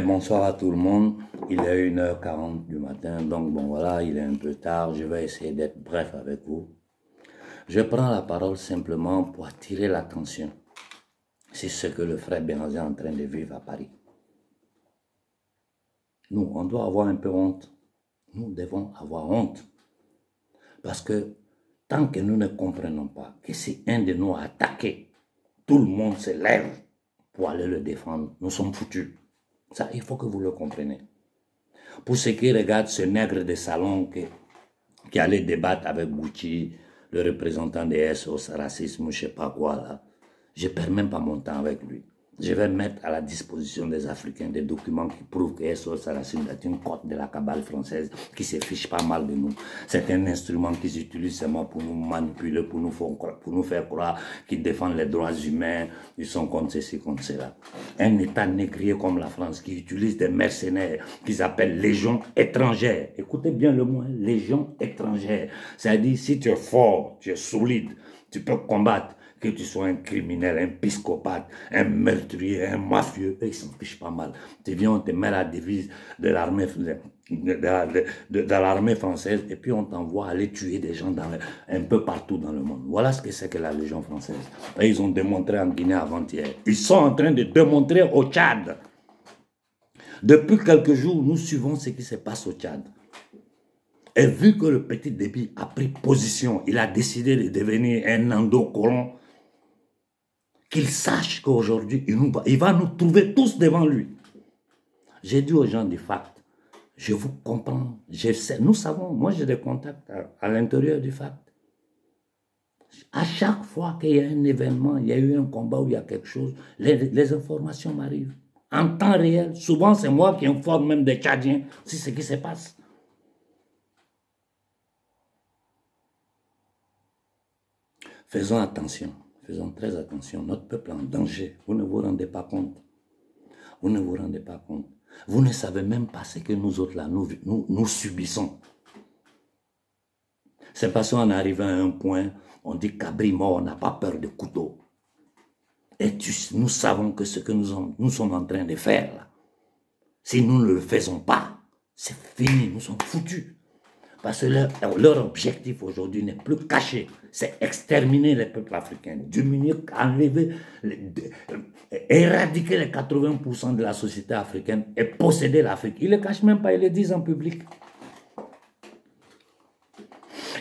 Bonsoir à tout le monde. Il est 1h40 du matin, donc bon voilà, il est un peu tard. Je vais essayer d'être bref avec vous. Je prends la parole simplement pour attirer l'attention sur ce que le frère Béranger est en train de vivre à Paris. Nous, on doit avoir un peu honte. Nous devons avoir honte. Parce que tant que nous ne comprenons pas que si un de nous a attaqué, tout le monde se lève pour aller le défendre, nous sommes foutus. Ça, il faut que vous le compreniez. Pour ceux qui regardent ce nègre de salon qui allait débattre avec Gucci, le représentant des SOS, racisme ou je ne sais pas quoi là, je ne perds même pas mon temps avec lui. Je vais mettre à la disposition des Africains des documents qui prouvent que SOS Racisme est une cote de la cabale française qui se fiche pas mal de nous. C'est un instrument qu'ils utilisent seulement pour nous manipuler, pour nous faire croire qu'ils défendent les droits humains, ils sont contre ceci, contre cela. Un État négrier comme la France qui utilise des mercenaires qu'ils appellent légions étrangères. Écoutez bien le mot, hein, légions étrangères. C'est-à-dire si tu es fort, tu es solide, tu peux combattre. Que tu sois un criminel, un psychopathe, un meurtrier, un mafieux, ils s'en fichent pas mal. Tu viens, on te met la devise de l'armée française et puis on t'envoie aller tuer des gens un peu partout dans le monde. Voilà ce que c'est que la Légion française. Et ils ont démontré en Guinée avant-hier. Ils sont en train de démontrer au Tchad. Depuis quelques jours, nous suivons ce qui se passe au Tchad. Et vu que le petit Déby a pris position, il a décidé de devenir un endocolon, qu'il sache qu'aujourd'hui, il va nous trouver tous devant lui. J'ai dit aux gens du FACT, je vous comprends, je sais, nous savons, moi j'ai des contacts à l'intérieur du FACT. À chaque fois qu'il y a un événement, il y a eu un combat ou il y a quelque chose, les informations m'arrivent. En temps réel, souvent c'est moi qui informe même des Tchadiens sur ce qui se passe. Faisons attention. Faisons très attention, notre peuple est en danger. Vous ne vous rendez pas compte. Vous ne vous rendez pas compte. Vous ne savez même pas ce que nous autres là, nous subissons. C'est parce qu'on arrive à un point, on dit qu'abri mort, on n'a pas peur de couteau. Et nous savons que ce que nous sommes en train de faire là, si nous ne le faisons pas, c'est fini, nous sommes foutus. Parce que leur objectif aujourd'hui n'est plus caché. C'est exterminer les peuples africains, diminuer, enlever, éradiquer les 80% de la société africaine et posséder l'Afrique. Ils ne le cachent même pas, ils le disent en public.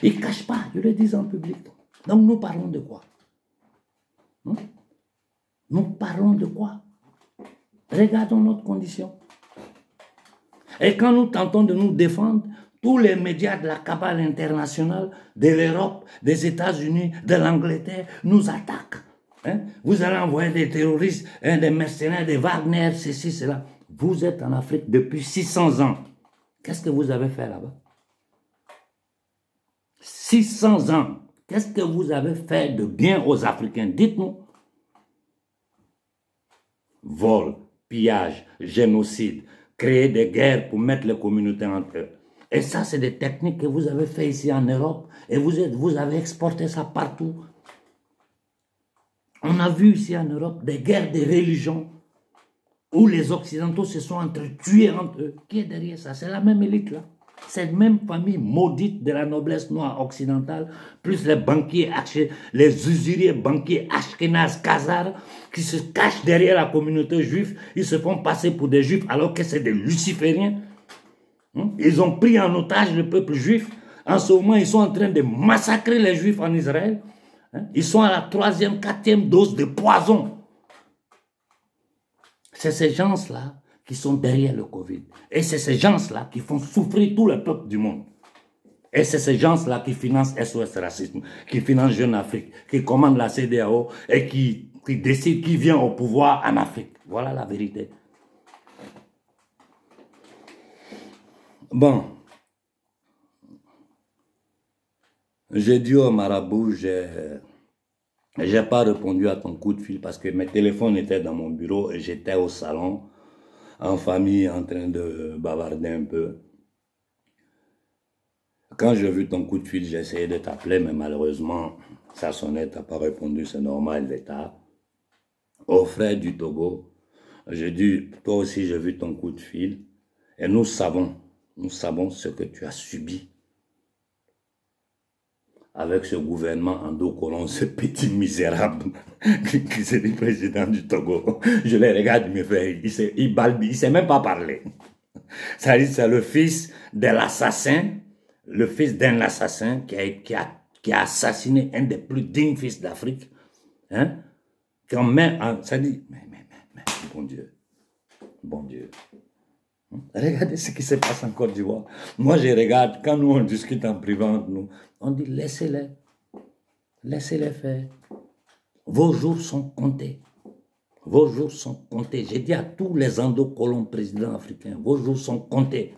Ils ne cachent pas, ils le disent en public. Donc nous parlons de quoi? Nous parlons de quoi? Regardons notre condition. Et quand nous tentons de nous défendre, tous les médias de la cabale internationale, de l'Europe, des États-Unis, de l'Angleterre, nous attaquent. Hein? Vous allez envoyer des terroristes, des mercenaires, des Wagner, ceci, cela. Vous êtes en Afrique depuis 600 ans. Qu'est-ce que vous avez fait là-bas? 600 ans. Qu'est-ce que vous avez fait de bien aux Africains? Dites-nous. Vol, pillage, génocide, créer des guerres pour mettre les communautés entre eux. Et ça, c'est des techniques que vous avez fait ici en Europe et vous avez exporté ça partout. On a vu ici en Europe des guerres de religion où les Occidentaux se sont tués entre eux. Qui est derrière ça? C'est la même élite là. Cette même famille maudite de la noblesse noire occidentale, plus les banquiers, les usuriers banquiers ashkénazes, khazars, qui se cachent derrière la communauté juive, ils se font passer pour des juifs alors que c'est des lucifériens. Ils ont pris en otage le peuple juif. En ce moment, ils sont en train de massacrer les juifs en Israël. Ils sont à la 3e, 4e dose de poison. C'est ces gens-là qui sont derrière le Covid. Et c'est ces gens-là qui font souffrir tout le peuple du monde. Et c'est ces gens-là qui financent SOS Racisme, qui financent Jeune Afrique, qui commandent la CEDEAO et qui décident qui vient au pouvoir en Afrique. Voilà la vérité. Bon, j'ai dit au marabout, j'ai pas répondu à ton coup de fil parce que mes téléphones étaient dans mon bureau et j'étais au salon, en famille, en train de bavarder un peu. Quand j'ai vu ton coup de fil, j'ai essayé de t'appeler, mais malheureusement, ça sonnait, tu n'as pas répondu, c'est normal, l'État. Au frère du Togo, J'ai dit, toi aussi, j'ai vu ton coup de fil. Et nous savons ce que tu as subi avec ce gouvernement en dos colon, ce petit misérable qui s'est dit président du Togo. Je le regarde, il me fait, il balbille, il sait même pas parler. C'est le fils de l'assassin, le fils d'un assassin qui a assassiné un des plus dignes fils d'Afrique. Hein? Qu'on met en... Ça dit, mais, bon Dieu, bon Dieu. Regardez ce qui se passe en Côte d'Ivoire. Moi, je regarde, quand nous on discute en privé entre nous, on dit laissez-les. Laissez-les faire. Vos jours sont comptés. Vos jours sont comptés. J'ai dit à tous les endocolons présidents africains, vos jours sont comptés.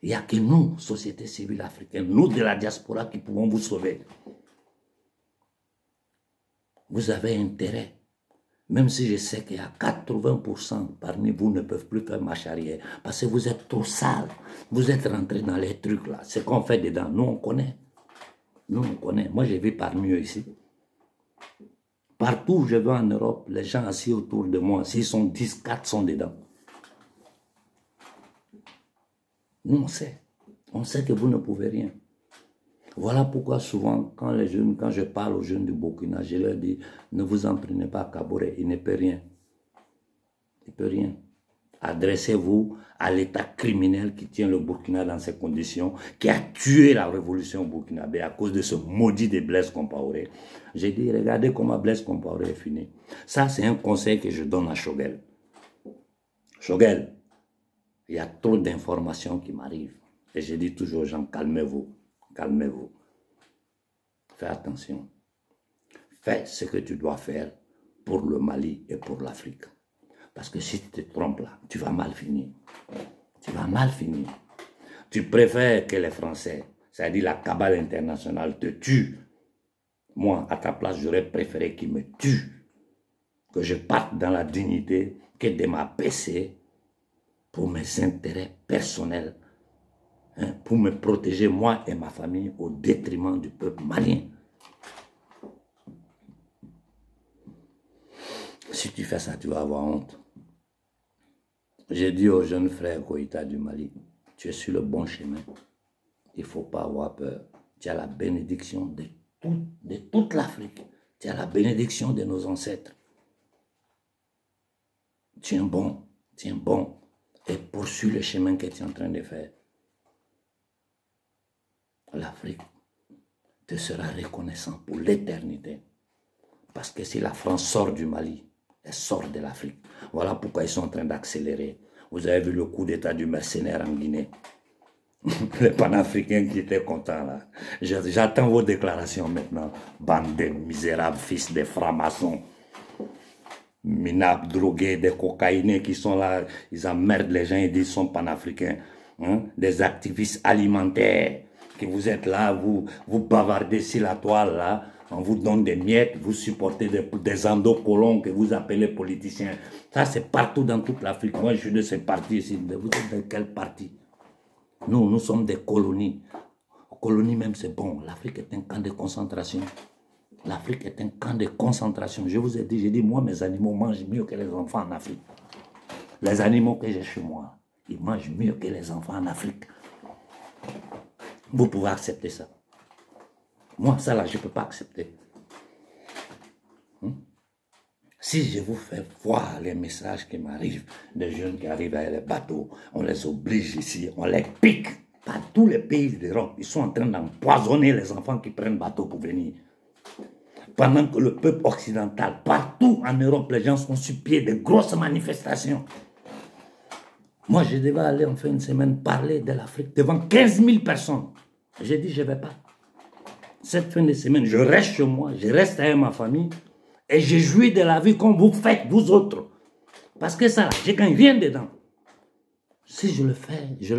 Il n'y a que nous, société civile africaine, nous de la diaspora qui pouvons vous sauver. Vous avez intérêt. Même si je sais qu'il y a 80% parmi vous ne peuvent plus faire marche arrière. Parce que vous êtes trop sales. Vous êtes rentrés dans les trucs là. Ce qu'on fait dedans, nous on connaît. Nous on connaît. Moi je vis parmi eux ici. Partout où je vais en Europe, les gens assis autour de moi, s'ils sont 10, 4 sont dedans. Nous on sait. On sait que vous ne pouvez rien. Voilà pourquoi souvent, quand je parle aux jeunes du Burkina, je leur dis, ne vous en prenez pas à Kaboré, il ne peut rien. Il ne peut rien. Adressez-vous à l'État criminel qui tient le Burkina dans ces conditions, qui a tué la révolution burkinabé à cause de ce maudit de Blaise Compaoré. J'ai dit, regardez comment Blaise Compaoré est fini. Ça, c'est un conseil que je donne à Choguel. Choguel, il y a trop d'informations qui m'arrivent. Et je dis toujours aux gens, calmez-vous. Calmez-vous. Fais attention. Fais ce que tu dois faire pour le Mali et pour l'Afrique. Parce que si tu te trompes là, tu vas mal finir. Tu vas mal finir. Tu préfères que les Français, c'est-à-dire la cabale internationale, te tuent. Moi, à ta place, j'aurais préféré qu'ils me tuent. Que je parte dans la dignité, que de m'abaisser pour mes intérêts personnels. Hein, pour me protéger, moi et ma famille, au détriment du peuple malien. Si tu fais ça, tu vas avoir honte. J'ai dit au jeune frère Koïta du Mali, tu es sur le bon chemin. Il ne faut pas avoir peur. Tu as la bénédiction de toute l'Afrique. Tu as la bénédiction de nos ancêtres. Tiens bon, et poursuis le chemin que tu es en train de faire. L'Afrique te sera reconnaissant pour l'éternité. Parce que si la France sort du Mali, elle sort de l'Afrique. Voilà pourquoi ils sont en train d'accélérer. Vous avez vu le coup d'état du mercenaire en Guinée. Les panafricains qui étaient contents là. J'attends vos déclarations maintenant. Bande de misérables fils de francs-maçons. Minables, drogués, des cocaïnés qui sont là. Ils emmerdent les gens et disent qu'ils sont panafricains. Hein? Des activistes alimentaires. Que vous êtes là, vous bavardez sur la toile là, on vous donne des miettes, vous supportez des endocolons que vous appelez politiciens. Ça c'est partout dans toute l'Afrique. Moi je suis de ces partis ici. Vous êtes de quel parti? Nous sommes des colonies. Colonies même c'est bon. L'Afrique est un camp de concentration. L'Afrique est un camp de concentration. Je vous ai dit, j'ai dit moi mes animaux mangent mieux que les enfants en Afrique. Les animaux que j'ai chez moi, ils mangent mieux que les enfants en Afrique. Vous pouvez accepter ça. Moi, ça là, je ne peux pas accepter. Si je vous fais voir les messages qui m'arrivent, des jeunes qui arrivent avec les bateaux, on les oblige ici, on les pique. Par tous les pays d'Europe, ils sont en train d'empoisonner les enfants qui prennent bateau pour venir. Pendant que le peuple occidental, partout en Europe, les gens sont sur pied de grosses manifestations. Moi, je devais aller en fin de semaine parler de l'Afrique devant 15 000 personnes. J'ai dit, je ne vais pas. Cette fin de semaine, je reste chez moi, je reste avec ma famille et je jouis de la vie comme vous faites, vous autres. Parce que ça, je gagne rien dedans. Si je le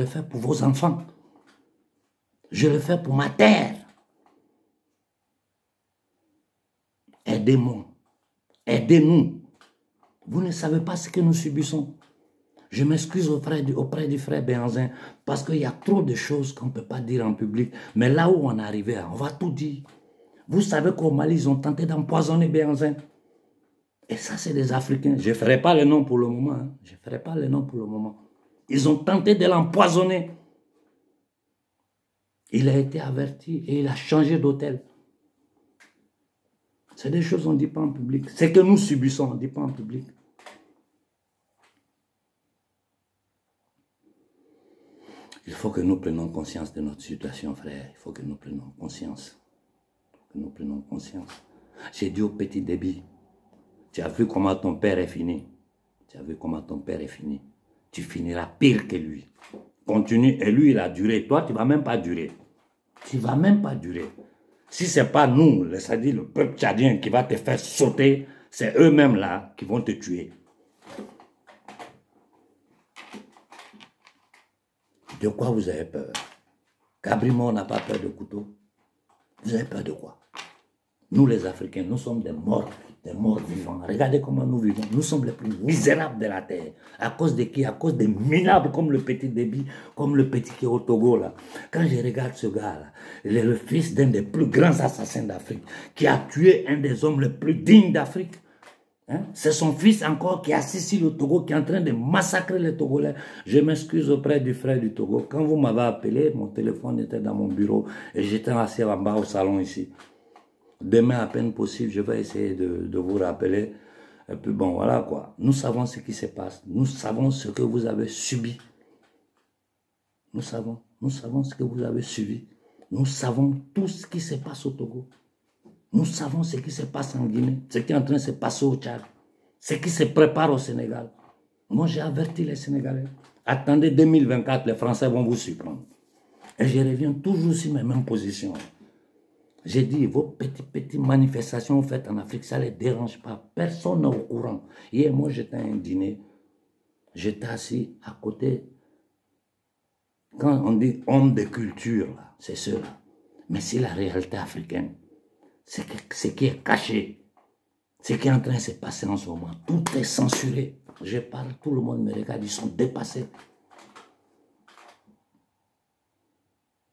fais pour vos enfants. Je le fais pour ma terre. Aidez-moi. Aidez-nous. Vous ne savez pas ce que nous subissons. Je m'excuse auprès du frère Béhanzin parce qu'il y a trop de choses qu'on ne peut pas dire en public. Mais là où on est arrivé, on va tout dire. Vous savez qu'au Mali, ils ont tenté d'empoisonner Béhanzin. Et ça, c'est des Africains. Je ne ferai pas les noms pour le moment. Hein. Je ne ferai pas les noms pour le moment. Ils ont tenté de l'empoisonner. Il a été averti et il a changé d'hôtel. C'est des choses qu'on ne dit pas en public. C'est que nous subissons, on ne dit pas en public. Il faut que nous prenions conscience de notre situation, frère. Il faut que nous prenions conscience. Nous prenons conscience. J'ai dit au petit débit, tu as vu comment ton père est fini. Tu as vu comment ton père est fini. Tu finiras pire que lui. Continue. Et lui, il a duré. Toi, tu ne vas même pas durer. Tu ne vas même pas durer. Si ce n'est pas nous, c'est-à-dire le peuple tchadien qui va te faire sauter, c'est eux-mêmes là qui vont te tuer. De quoi vous avez peur? Cabrimo n'a pas peur de couteau. Vous avez peur de quoi? Nous les Africains, nous sommes des morts vivants. Regardez comment nous vivons. Nous sommes les plus misérables de la terre. À cause de qui? À cause des minables comme le petit débit, comme le petit qui est au Togo là. Quand je regarde ce gars-là, il est le fils d'un des plus grands assassins d'Afrique, qui a tué un des hommes les plus dignes d'Afrique. Hein? C'est son fils encore qui est assis sur le Togo, qui est en train de massacrer les Togolais. Je m'excuse auprès du frère du Togo. Quand vous m'avez appelé, mon téléphone était dans mon bureau et j'étais assis en bas au salon ici. Demain, à peine possible, je vais essayer de vous rappeler. Et puis bon, voilà quoi. Nous savons ce qui se passe. Nous savons ce que vous avez subi. Nous savons ce que vous avez subi. Nous savons tout ce qui se passe au Togo. Nous savons ce qui se passe en Guinée, ce qui est en train de se passer au Tchad, ce qui se prépare au Sénégal. Moi, j'ai averti les Sénégalais. Attendez 2024, les Français vont vous surprendre. Et je reviens toujours sur mes mêmes positions. J'ai dit, vos petites manifestations faites en Afrique, ça ne les dérange pas. Personne n'est au courant. Hier, moi, j'étais à un dîner. J'étais assis à côté. Quand on dit homme de culture, c'est ceux-là. Mais c'est la réalité africaine. Ce qui est caché, ce qui est en train de se passer en ce moment, tout est censuré. Je parle, tout le monde me regarde, ils sont dépassés.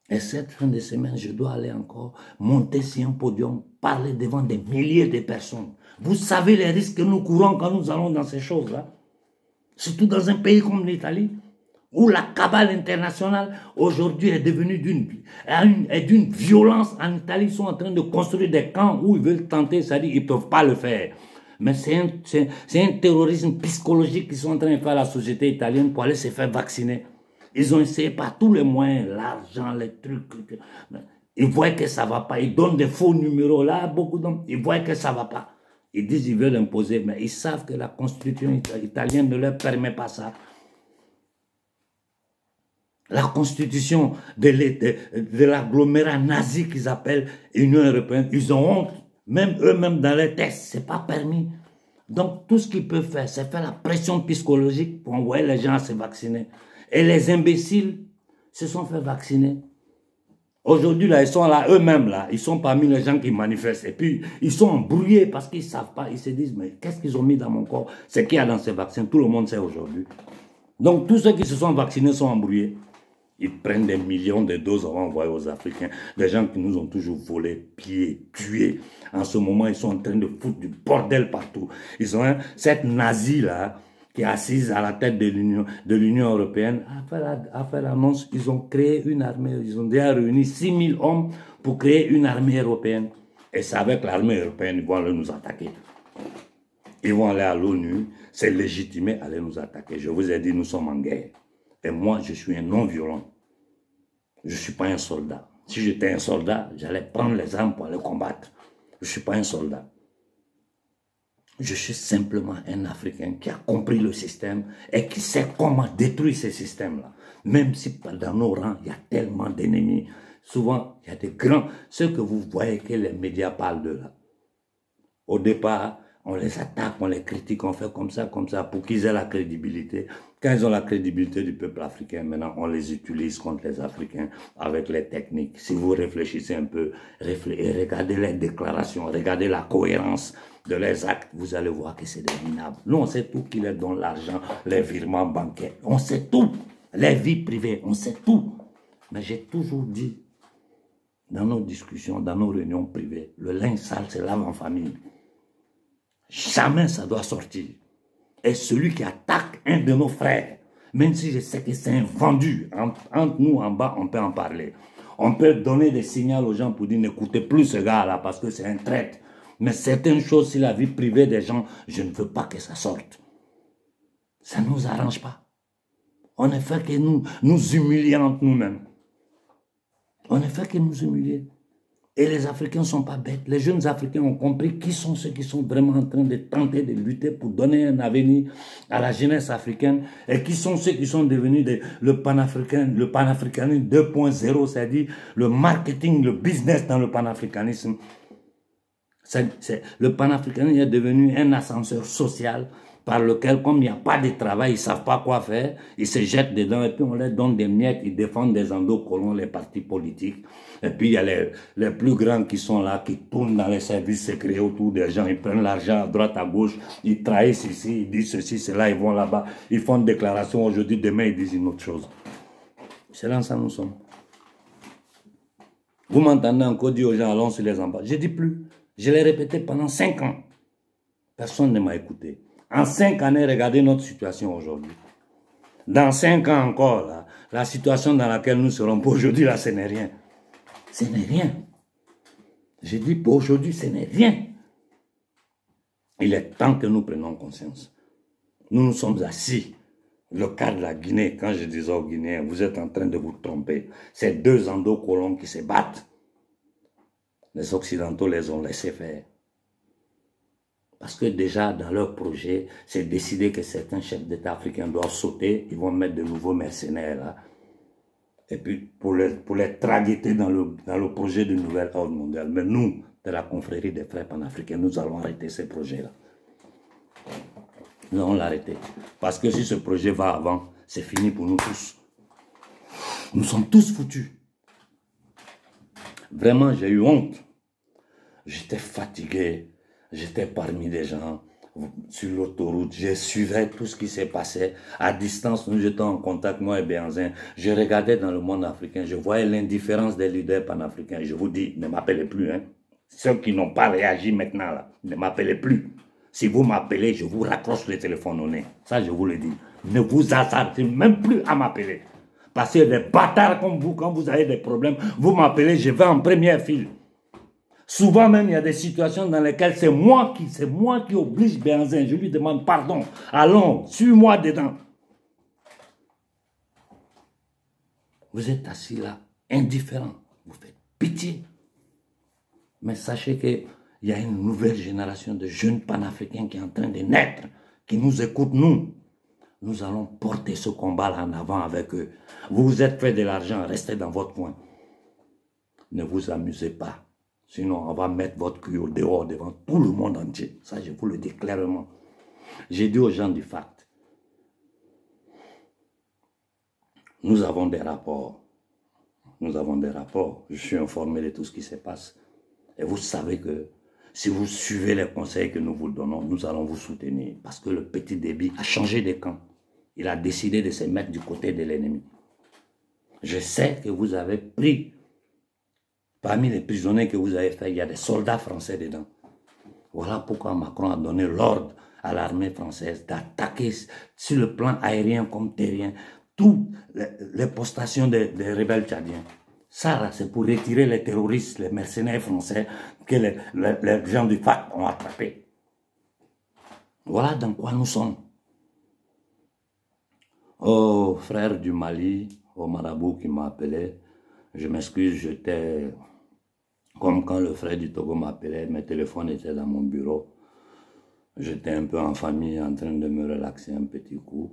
Et cette fin de semaine, je dois aller encore monter sur un podium, parler devant des milliers de personnes. Vous savez les risques que nous courons quand nous allons dans ces choses-là. Surtout dans un pays comme l'Italie, où la cabale internationale aujourd'hui est devenue d'une violence. En Italie, ils sont en train de construire des camps où ils veulent tenter, c'est-à-dire qu'ils ne peuvent pas le faire. Mais c'est un terrorisme psychologique qu'ils sont en train de faire à la société italienne pour aller se faire vacciner. Ils ont essayé par tous les moyens, l'argent, les trucs. Ils voient que ça ne va pas. Ils donnent des faux numéros. Là, beaucoup d'hommes, ils voient que ça ne va pas. Ils disent qu'ils veulent imposer, mais ils savent que la constitution italienne ne leur permet pas ça. La constitution de l'agglomérat nazi qu'ils appellent Union européenne, ils ont honte. Même eux-mêmes dans les textes, ce n'est pas permis. Donc tout ce qu'ils peuvent faire, c'est faire la pression psychologique pour envoyer les gens à se vacciner. Et les imbéciles se sont fait vacciner. Aujourd'hui, là, ils sont là, eux-mêmes, là, ils sont parmi les gens qui manifestent. Et puis, ils sont embrouillés parce qu'ils ne savent pas. Ils se disent, mais qu'est-ce qu'ils ont mis dans mon corps? C'est qu'il y a dans ces vaccins. Tout le monde sait aujourd'hui. Donc, tous ceux qui se sont vaccinés sont embrouillés. Ils prennent des millions de doses à envoyer aux Africains. Des gens qui nous ont toujours volé, pillés, tués. En ce moment, ils sont en train de foutre du bordel partout. Ils ont cette nazie-là, qui est assise à la tête de l'Union européenne, a fait l'annonce, ils ont créé une armée, ils ont déjà réuni 6 000 hommes pour créer une armée européenne. Et c'est avec l'armée européenne qu'ils vont aller nous attaquer. Ils vont aller à l'ONU, c'est légitimé aller nous attaquer. Je vous ai dit, nous sommes en guerre. Et moi, je suis un non-violent. Je ne suis pas un soldat. Si j'étais un soldat, j'allais prendre les armes pour aller combattre. Je ne suis pas un soldat. Je suis simplement un Africain qui a compris le système et qui sait comment détruire ce système-là. Même si dans nos rangs, il y a tellement d'ennemis. Souvent, il y a des grands, ceux que vous voyez que les médias parlent de là. Au départ, on les attaque, on les critique, on fait comme ça, pour qu'ils aient la crédibilité. Quand ils ont la crédibilité du peuple africain, maintenant, on les utilise contre les Africains avec les techniques. Si vous réfléchissez un peu, regardez les déclarations, regardez la cohérence de leurs actes, vous allez voir que c'est des minables. Nous, on sait tout qui leur donne l'argent, les virements bancaires. On sait tout. Les vies privées, on sait tout. Mais j'ai toujours dit, dans nos discussions, dans nos réunions privées, le linge sale se lave en famille. Jamais ça doit sortir. Et celui qui attaque un de nos frères, même si je sais que c'est un vendu, entre nous en bas, on peut en parler. On peut donner des signaux aux gens pour dire n'écoutez plus ce gars-là parce que c'est un traître. Mais certaines choses, sur la vie privée des gens, je ne veux pas que ça sorte. Ça ne nous arrange pas. On ne fait que nous humilier entre nous-mêmes. On ne fait que nous humilier. Et les Africains ne sont pas bêtes. Les jeunes Africains ont compris qui sont ceux qui sont vraiment en train de tenter de lutter pour donner un avenir à la jeunesse africaine et qui sont ceux qui sont devenus le panafricanisme 2.0, c'est-à-dire le marketing, le business dans le panafricanisme. Le panafricanisme est devenu un ascenseur social par lequel, comme il n'y a pas de travail, ils ne savent pas quoi faire, ils se jettent dedans et puis on leur donne des miettes, ils défendent des endocolons, les partis politiques. Et puis il y a les plus grands qui sont là, qui tournent dans les services secrets autour des gens, ils prennent l'argent à droite, à gauche, ils trahissent ici, ils disent ceci, cela, ils vont là-bas, ils font une déclaration aujourd'hui, demain ils disent une autre chose. C'est là ça nous sommes. Vous m'entendez encore dire aux gens, allons sur les ambassades. Je ne dis plus. Je l'ai répété pendant 5 ans. Personne ne m'a écouté. En 5 années, regardez notre situation aujourd'hui. Dans 5 ans encore, là, la situation dans laquelle nous serons pour aujourd'hui, là, ce n'est rien. Ce n'est rien. Je dis pour aujourd'hui, ce n'est rien. Il est temps que nous prenions conscience. Nous nous sommes assis. Le cas de la Guinée, quand je disais aux Guinéens, vous êtes en train de vous tromper. C'est 2 endocolons qui se battent. Les Occidentaux les ont laissés faire. Parce que déjà, dans leur projet, c'est décidé que certains chefs d'État africains doivent sauter. Ils vont mettre de nouveaux mercenaires là. Et puis, pour les tragueter dans le projet du nouvel ordre mondial. Mais nous, de la confrérie des frères panafricains, nous allons arrêter ces projets-là. Nous allons l'arrêter. Parce que si ce projet va avant, c'est fini pour nous tous. Nous sommes tous foutus. Vraiment, j'ai eu honte. J'étais fatigué. J'étais parmi des gens sur l'autoroute. Je suivais tout ce qui s'est passé. À distance, nous étions en contact, moi et Béanzin. Je regardais dans le monde africain. Je voyais l'indifférence des leaders panafricains. Je vous dis, ne m'appelez plus. Hein. Ceux qui n'ont pas réagi maintenant, là, ne m'appelez plus. Si vous m'appelez, je vous raccroche le téléphone au nez. Ça, je vous le dis. Ne vous hasardez même plus à m'appeler. Parce que les bâtards comme vous, quand vous avez des problèmes, vous m'appelez, je vais en première file. Souvent même, il y a des situations dans lesquelles c'est moi qui oblige Béanzin. Je lui demande pardon. Allons, suis-moi dedans. Vous êtes assis là, indifférent. Vous faites pitié. Mais sachez qu'il y a une nouvelle génération de jeunes panafricains qui est en train de naître, qui nous écoutent, nous. Nous allons porter ce combat-là en avant avec eux. Vous vous êtes fait de l'argent, restez dans votre coin. Ne vous amusez pas. Sinon, on va mettre votre cul au dehors devant tout le monde entier. Ça, je vous le dis clairement. J'ai dit aux gens du FACT, nous avons des rapports. Nous avons des rapports. Je suis informé de tout ce qui se passe. Et vous savez que si vous suivez les conseils que nous vous donnons, nous allons vous soutenir. Parce que le petit Déby a changé de camp. Il a décidé de se mettre du côté de l'ennemi. Je sais que vous avez pris, parmi les prisonniers que vous avez fait, il y a des soldats français dedans. Voilà pourquoi Macron a donné l'ordre à l'armée française d'attaquer sur le plan aérien comme terrien toutes les postations des rebelles tchadiens. Ça, c'est pour retirer les terroristes, les mercenaires français que les gens du FACT ont attrapés. Voilà dans quoi nous sommes. Oh, frère du Mali, au marabout qui m'a appelé, je m'excuse, j'étais comme quand le frère du Togo m'appelait, mes téléphones étaient dans mon bureau. J'étais un peu en famille en train de me relaxer un petit coup.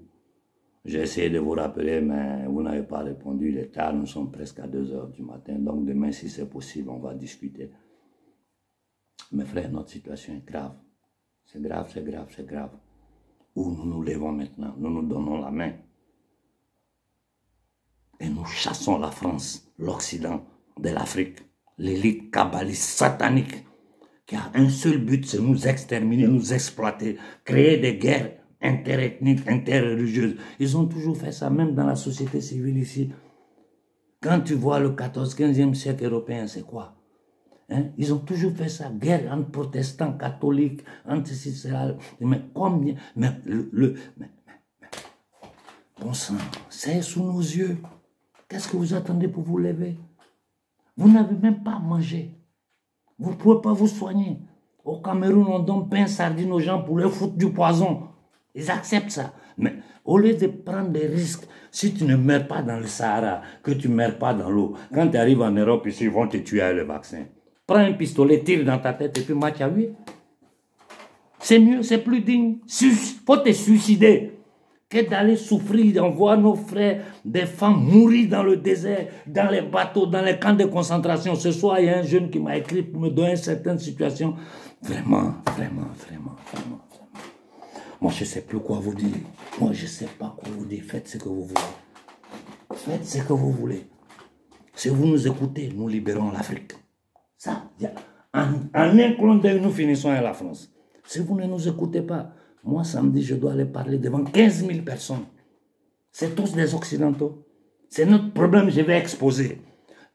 J'ai essayé de vous rappeler, mais vous n'avez pas répondu. Il est tard, nous sommes presque à 2 h du matin. Donc demain, si c'est possible, on va discuter. Mes frères, notre situation est grave. C'est grave, c'est grave, c'est grave. Où nous nous levons maintenant, nous nous donnons la main. Et nous chassons la France, l'Occident de l'Afrique, l'élite kabbaliste satanique, qui a un seul but, c'est nous exterminer, nous exploiter, créer des guerres interethniques, interreligieuses. Ils ont toujours fait ça, même dans la société civile ici. Quand tu vois le 14e, 15e siècle européen, c'est quoi? Hein? Ils ont toujours fait ça, guerre entre protestants, catholiques, anti-israël. Mais combien, bon sang, c'est sous nos yeux. Qu'est-ce que vous attendez pour vous lever? Vous n'avez même pas mangé. Vous ne pouvez pas vous soigner. Au Cameroun, on donne pain, sardines aux gens pour leur foutre du poison. Ils acceptent ça. Mais au lieu de prendre des risques, si tu ne meurs pas dans le Sahara, que tu ne meurs pas dans l'eau, quand tu arrives en Europe, ici, ils vont te tuer avec le vaccin. Prends un pistolet, tire dans ta tête et puis match à lui. C'est mieux, c'est plus digne. Il faut te suicider que d'aller souffrir, on voit nos frères, des femmes mourir dans le désert, dans les bateaux, dans les camps de concentration. Ce soir, il y a un jeune qui m'a écrit pour me donner certaines situations. Vraiment. Moi, je ne sais plus quoi vous dire. Moi, je ne sais pas quoi vous dire. Faites ce que vous voulez. Faites ce que vous voulez. Si vous nous écoutez, nous libérons l'Afrique. Ça, en un clin d'œil, nous finissons à la France. Si vous ne nous écoutez pas, moi, samedi, je dois aller parler devant 15 000 personnes. C'est tous des Occidentaux. C'est notre problème, je vais exposer.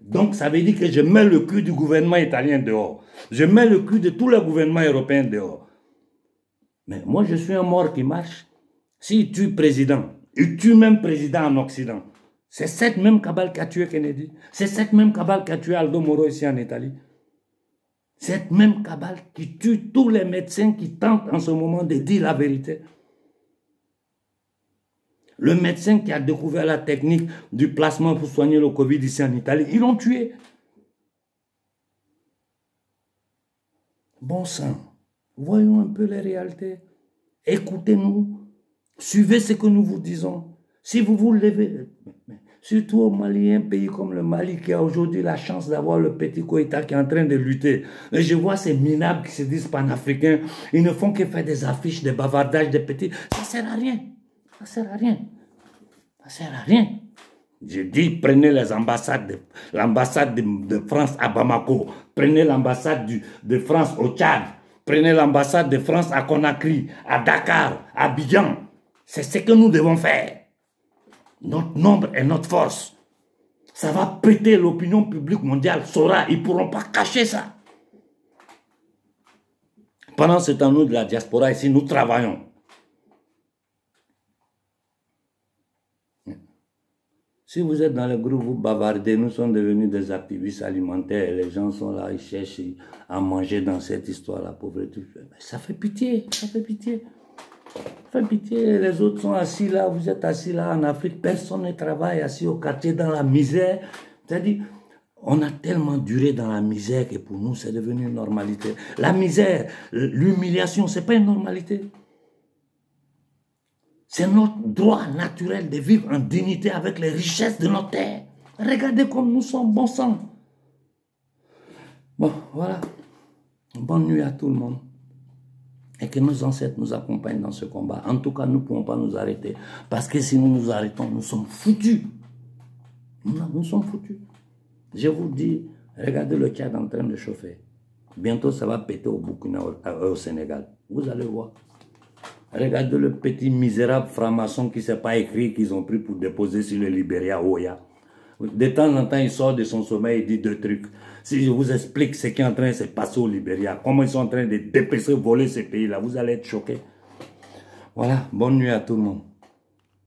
Donc, ça veut dire que je mets le cul du gouvernement italien dehors. Je mets le cul de tous les gouvernements européens dehors. Mais moi, je suis un mort qui marche. S'il tue président, il tue même président en Occident. C'est cette même cabale qui a tué Kennedy. C'est cette même cabale qui a tué Aldo Moro ici en Italie. Cette même cabale qui tue tous les médecins qui tentent en ce moment de dire la vérité. Le médecin qui a découvert la technique du placement pour soigner le Covid ici en Italie, ils l'ont tué. Bon sang, voyons un peu les réalités. Écoutez-nous. Suivez ce que nous vous disons. Si vous vous levez, surtout au Mali, un pays comme le Mali qui a aujourd'hui la chance d'avoir le petit Koïta qui est en train de lutter. Et je vois ces minables qui se disent panafricains, ils ne font que faire des affiches, des bavardages, des petits. Ça ne sert à rien. Ça ne sert à rien. Ça ne sert à rien. Je dis, prenez les ambassades, l'ambassade de France à Bamako, prenez l'ambassade de France au Tchad, prenez l'ambassade de France à Conakry, à Dakar, à Abidjan. C'est ce que nous devons faire. Notre nombre et notre force. Ça va péter l'opinion publique mondiale. Saura, ils ne pourront pas cacher ça. Pendant ce temps, nous de la diaspora ici, nous travaillons. Si vous êtes dans le groupe, vous bavardez, nous sommes devenus des activistes alimentaires. Et les gens sont là, ils cherchent à manger dans cette histoire, la pauvreté. Ça fait pitié, ça fait pitié. Faites pitié, les autres sont assis là, vous êtes assis là en Afrique, personne ne travaille, assis au quartier dans la misère. C'est-à-dire, on a tellement duré dans la misère que pour nous, c'est devenu une normalité. La misère, l'humiliation, ce n'est pas une normalité. C'est notre droit naturel de vivre en dignité avec les richesses de notre terre. Regardez comme nous sommes, bon sang. Bon, voilà. Bonne nuit à tout le monde. Et que nos ancêtres nous accompagnent dans ce combat. En tout cas, nous ne pouvons pas nous arrêter. Parce que si nous nous arrêtons, nous sommes foutus. Nous sommes foutus. Je vous dis, regardez le Tchad en train de chauffer. Bientôt, ça va péter au Burkina, au Sénégal. Vous allez voir. Regardez le petit misérable franc-maçon qui ne sait pas écrire qu'ils ont pris pour déposer sur le Libéria Oya. De temps en temps, il sort de son sommeil et dit deux trucs. Si je vous explique ce qui est en train de se passer au Libéria, comment ils sont en train de dépêcher, voler ces pays-là, vous allez être choqués. Voilà, bonne nuit à tout le monde.